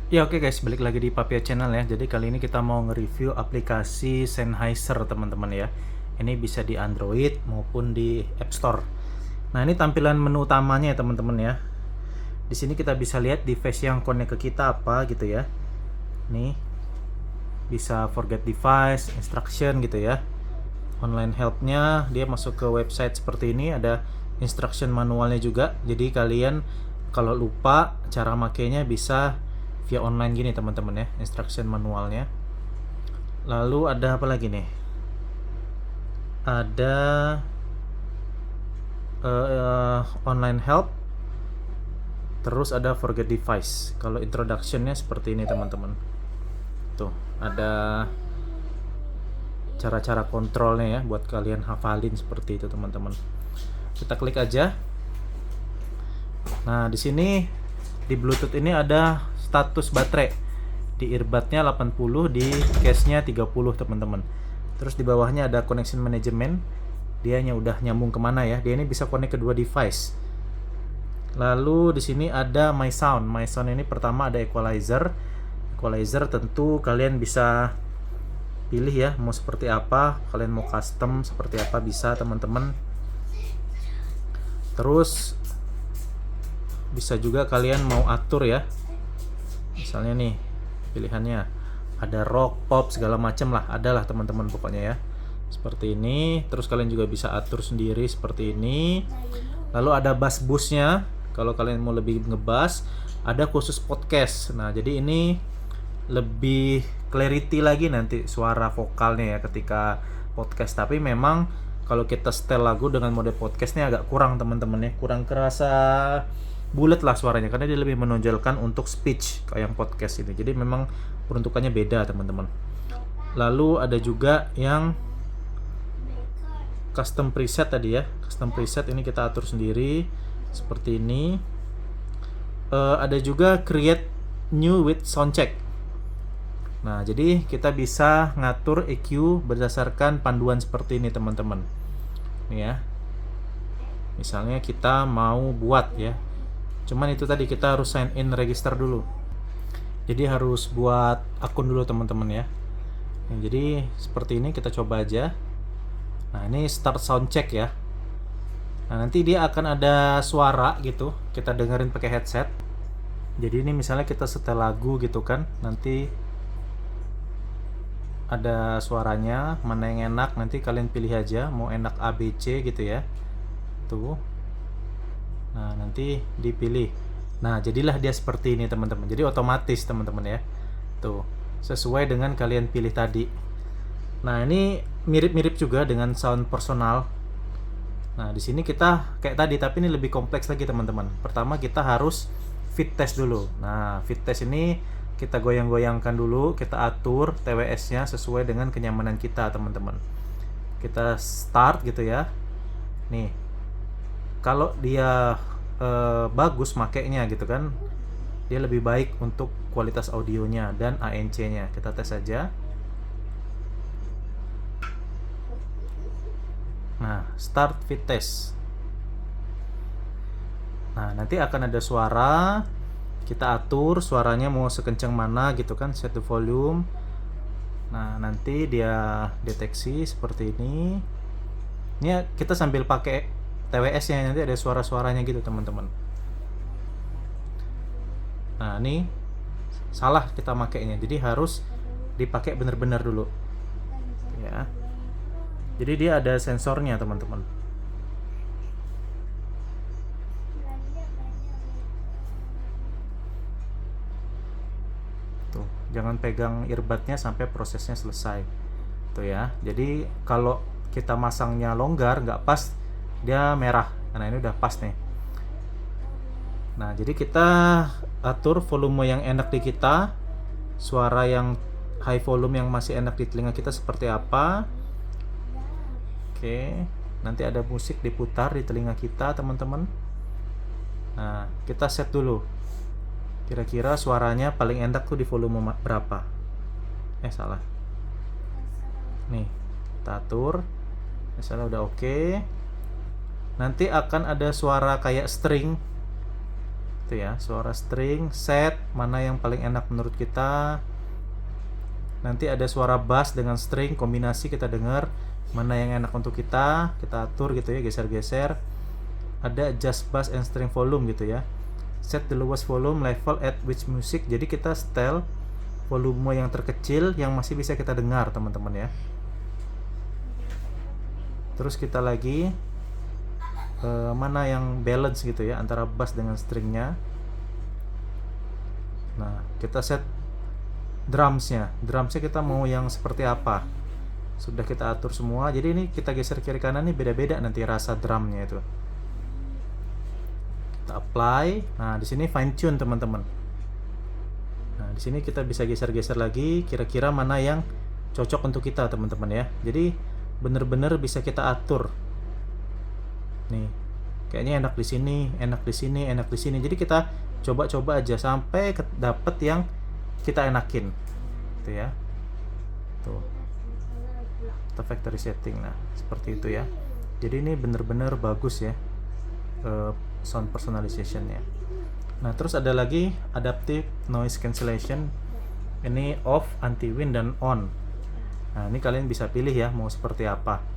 Ya oke guys, balik lagi di Papia Channel ya. Jadi kali ini kita mau nge-review aplikasi Sennheiser teman-teman ya. Ini bisa di Android maupun di App Store. Nah ini tampilan menu utamanya ya teman-teman ya. Di sini kita bisa lihat device yang connect ke kita apa gitu ya. Nih bisa forget device, instruction gitu ya. Online helpnya dia masuk ke website seperti ini, ada instruction manualnya juga. Jadi kalian kalau lupa cara makainya bisa via online gini teman-teman ya, instruction manualnya. Lalu ada apa lagi nih? Ada online help, terus ada forget device. Kalau introductionnya seperti ini teman-teman. Tuh ada cara-cara kontrolnya ya buat kalian hafalin seperti itu teman-teman. Kita klik aja. Nah, di sini di Bluetooth ini ada status baterai. Di earbudnya 80, di case-nya 30 teman-teman. Terus di bawahnya ada connection management. Dianya udah nyambung kemana ya? Dia ini bisa connect kedua device. Lalu di sini ada My Sound. My Sound ini pertama ada equalizer. Equalizer tentu kalian bisa pilih ya mau seperti apa. Kalian mau custom seperti apa bisa teman-teman. Terus bisa juga kalian mau atur ya. Misalnya nih pilihannya ada rock, pop, segala macam lah, adalah teman-teman pokoknya ya. Seperti ini. Terus kalian juga bisa atur sendiri seperti ini. Lalu ada bass boostnya. Kalau kalian mau lebih ngebass, ada khusus podcast. Nah, jadi ini lebih clarity lagi nanti suara vokalnya ya ketika podcast. Tapi memang kalau kita setel lagu dengan mode podcast ini agak kurang teman-teman ya, kurang kerasa bulat lah suaranya karena dia lebih menonjolkan untuk speech kayak yang podcast ini. Jadi memang peruntukannya beda teman-teman. Lalu ada juga yang custom preset tadi ya. Custom preset ini kita atur sendiri seperti ini. Ada juga create new with soundcheck. Nah, jadi kita bisa ngatur EQ berdasarkan panduan seperti ini teman-teman. Nih ya. Misalnya kita mau buat ya. Cuman itu tadi kita harus sign in register dulu. Jadi harus buat akun dulu teman-teman ya. Nah, jadi seperti ini kita coba aja. Nah, ini start sound check ya. Nah, nanti dia akan ada suara gitu. Kita dengerin pakai headset. Jadi ini misalnya kita setel lagu gitu kan. Nanti ada suaranya, mana yang enak nanti kalian pilih aja, mau enak A B C gitu ya. Tuh. Nah, nanti dipilih. Nah, jadilah dia seperti ini teman-teman. Jadi otomatis teman-teman ya. Tuh, sesuai dengan kalian pilih tadi. Nah, ini mirip-mirip juga dengan sound personal. Nah, di sini kita kayak tadi tapi ini lebih kompleks lagi teman-teman. Pertama kita harus fit test dulu. Nah, fit test ini kita goyang-goyangkan dulu, kita atur TWS-nya sesuai dengan kenyamanan kita teman-teman. Kita start gitu ya. Nih, kalau dia bagus makainya gitu kan, dia lebih baik untuk kualitas audionya dan ANC-nya. Kita tes aja. Nah, start fit test. Nah, nanti akan ada suara. Kita atur suaranya mau sekencang mana gitu kan, set the volume. Nah, nanti dia deteksi seperti ini. Ini kita sambil pakai TWS-nya, nanti ada suara-suaranya gitu teman-teman. Nah, ini salah kita makainya, jadi harus dipakai benar-benar dulu ya. Jadi dia ada sensornya teman-teman. Tuh, jangan pegang earbudnya sampai prosesnya selesai tuh ya. Jadi kalau kita masangnya longgar nggak pas, dia merah. Nah, ini udah pas nih. Nah, jadi kita atur volume yang enak di kita, suara yang high volume yang masih enak di telinga kita seperti apa. Oke, nanti ada musik diputar di telinga kita teman-teman. Nah, kita set dulu. Kira-kira suaranya paling enak tuh di volume berapa? Salah. Nih, kita atur. Misalnya udah oke. Nanti akan ada suara kayak string. Itu ya, suara string, set mana yang paling enak menurut kita. Nanti ada suara bass dengan string, kombinasi kita dengar mana yang enak untuk kita atur gitu ya, geser-geser. Ada adjust bass and string volume gitu ya. Set the lowest volume level at which music. Jadi kita setel volume yang terkecil yang masih bisa kita dengar, teman-teman ya. Terus kita lagi mana yang balance gitu ya antara bass dengan stringnya. Nah, kita set drumsnya kita mau yang seperti apa, sudah kita atur semua. Jadi ini kita geser kiri kanan nih, beda-beda nanti rasa drumnya itu. Kita apply. Nah, di sini fine tune teman-teman. Nah, di sini kita bisa geser-geser lagi kira-kira mana yang cocok untuk kita, teman-teman ya. Jadi bener-bener bisa kita atur. Nih, kayaknya enak di sini, enak di sini, enak di sini. Jadi kita coba-coba aja sampai dapet yang kita enakin. Gitu ya. Tuh. Kita factory setting. Nah, seperti itu ya. Jadi ini bener-bener bagus ya. Sound personalization-nya. Nah, terus ada lagi adaptive noise cancellation. Ini off, anti wind, dan on. Nah, ini kalian bisa pilih ya mau seperti apa.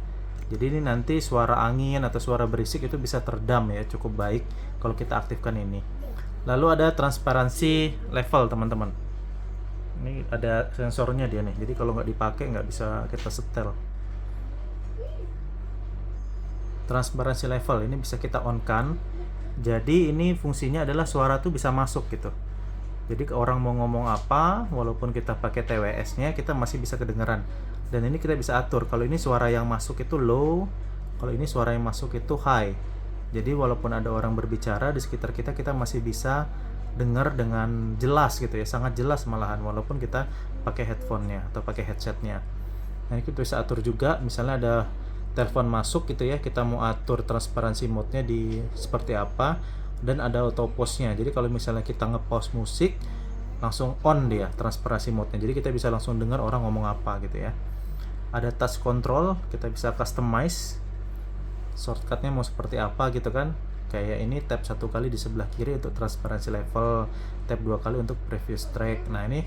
Jadi ini nanti suara angin atau suara berisik itu bisa teredam ya, cukup baik kalau kita aktifkan ini. Lalu ada transparansi level, teman-teman. Ini ada sensornya dia nih. Jadi kalau nggak dipakai nggak bisa kita setel. Transparansi level ini bisa kita on kan. Jadi ini fungsinya adalah suara tuh bisa masuk gitu. Jadi orang mau ngomong apa, walaupun kita pakai TWS-nya, kita masih bisa kedengeran. Dan ini kita bisa atur. Kalau ini suara yang masuk itu low, kalau ini suara yang masuk itu high. Jadi walaupun ada orang berbicara di sekitar kita, kita masih bisa dengar dengan jelas gitu ya, sangat jelas malahan, walaupun kita pakai headphone-nya atau pakai headset-nya. Nah, ini kita bisa atur juga. Misalnya ada telepon masuk gitu ya, kita mau atur transparansi mode-nya di seperti apa. Dan ada auto pause-nya. Jadi kalau misalnya kita nge-pause musik, langsung on dia transparansi mode-nya. Jadi kita bisa langsung dengar orang ngomong apa gitu ya. Ada touch control, kita bisa customize shortcut-nya mau seperti apa gitu kan. Kayak ini tap 1 kali di sebelah kiri untuk transparansi level, tap 2 kali untuk previous track. Nah, ini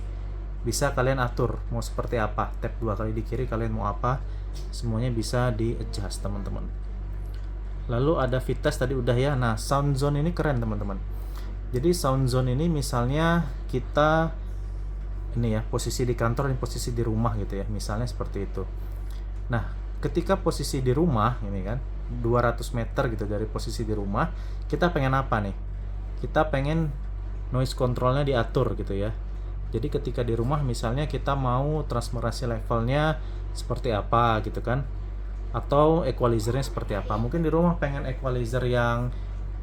bisa kalian atur mau seperti apa. Tap 2 kali di kiri kalian mau apa. Semuanya bisa di adjust, teman-teman. Lalu ada V-test tadi udah ya. Nah, sound zone ini keren, teman-teman. Jadi sound zone ini misalnya kita ini ya, posisi di kantor dan posisi di rumah gitu ya, misalnya seperti itu. Nah, ketika posisi di rumah ini kan 200 meter gitu dari posisi di rumah, kita pengen apa nih? Kita pengen noise controlnya diatur gitu ya. Jadi ketika di rumah misalnya kita mau transparansi levelnya seperti apa gitu kan, atau equalizernya seperti apa. Mungkin di rumah pengen equalizer yang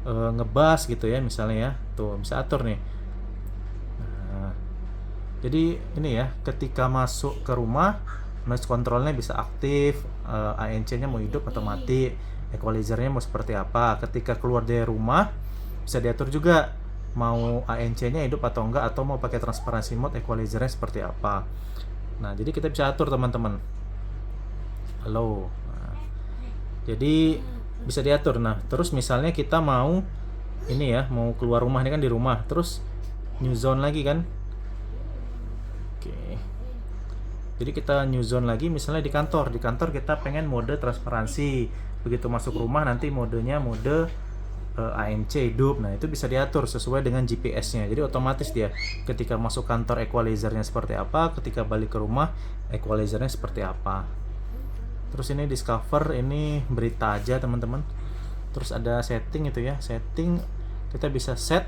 ngebass gitu ya misalnya ya, tuh bisa atur nih. Nah, jadi ini ya, ketika masuk ke rumah noise controlnya bisa aktif, ANC-nya mau hidup atau mati, equalizernya mau seperti apa. Ketika keluar dari rumah bisa diatur juga mau ANC-nya hidup atau enggak, atau mau pakai transparansi mode, equalizernya seperti apa. Nah, jadi kita bisa atur, teman-teman. Halo. Nah, jadi bisa diatur. Nah, terus misalnya kita mau ini ya, mau keluar rumah, ini kan di rumah, terus new zone lagi kan. Oke. Jadi kita new zone lagi misalnya di kantor. Di kantor kita pengen mode transparansi. Begitu masuk rumah nanti modenya mode ANC hidup. Nah, itu bisa diatur sesuai dengan GPS-nya. Jadi otomatis dia ketika masuk kantor equalizernya seperti apa, ketika balik ke rumah equalizernya seperti apa. Terus ini discover, ini berita aja, teman-teman. Terus ada setting itu ya. Setting kita bisa set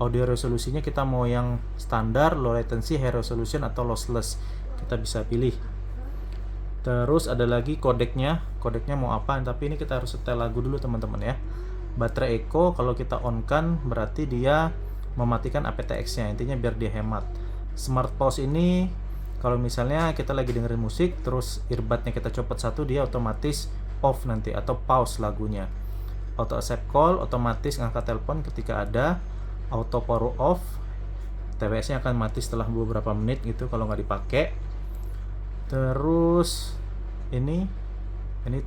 audio resolusinya, kita mau yang standar, low latency, high resolution, atau lossless. Kita bisa pilih. Terus ada lagi kodeknya. Kodeknya mau apa? Tapi ini kita harus setel lagu dulu, teman-teman ya. Baterai echo kalau kita on kan berarti dia mematikan aptX-nya. Intinya biar dia hemat. Smart pause ini kalau misalnya kita lagi dengerin musik terus earbudnya kita copot satu, dia otomatis off nanti atau pause lagunya. Auto accept call, otomatis ngangkat telepon ketika ada. Auto power off, TWS-nya akan mati setelah beberapa menit gitu kalau nggak dipakai. Terus ini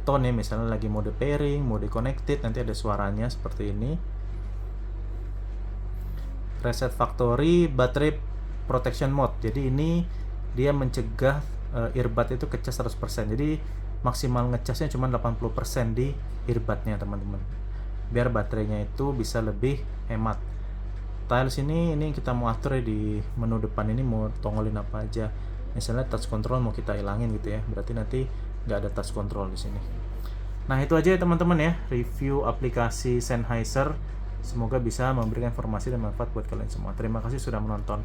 tone ya, misalnya lagi mode pairing, mode connected, nanti ada suaranya seperti ini. reset factory baterai protection mode. Jadi ini dia mencegah earbud itu ngecas 100%. Jadi maksimal ngecasnya cuma 80% di earbudnya teman-teman, biar baterainya itu bisa lebih hemat. Tiles ini kita mau atur ya, di menu depan ini mau tongolin apa aja. Misalnya touch control mau kita hilangin gitu ya, berarti nanti nggak ada touch control di sini. Nah itu aja ya teman-teman ya, review aplikasi Sennheiser. Semoga bisa memberikan informasi dan manfaat buat kalian semua. Terima kasih sudah menonton.